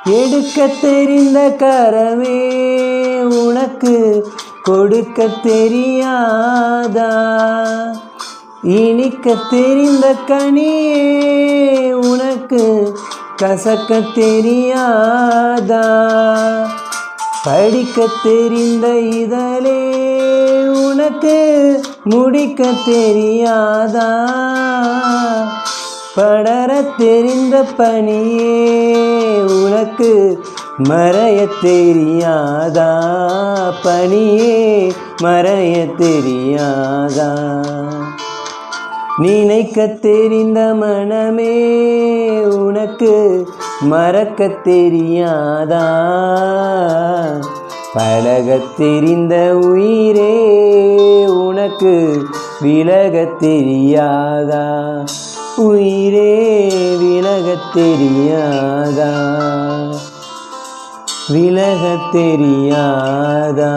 எடுக்க தெரிந்த கரமே உனக்கு கொடுக்க தெரியாதா? இனிக்க தெரிந்த கனியே உனக்கு கசக்க தெரியாதா? படிக்க தெரிந்த இதழே உனக்கு முடிக்க தெரியாதா? படர தெரிந்த பனியே உனக்கு மறைய தெரியாதா? பனியே மறைய தெரியாதா? நினைக்க தெரிந்த மனமே உனக்கு மறக்க தெரியாதா? பழக தெரிந்த உயிரே உனக்கு விலக தெரியாதா? உயிரே விலக தெரியாதா? விலக தெரியாதா?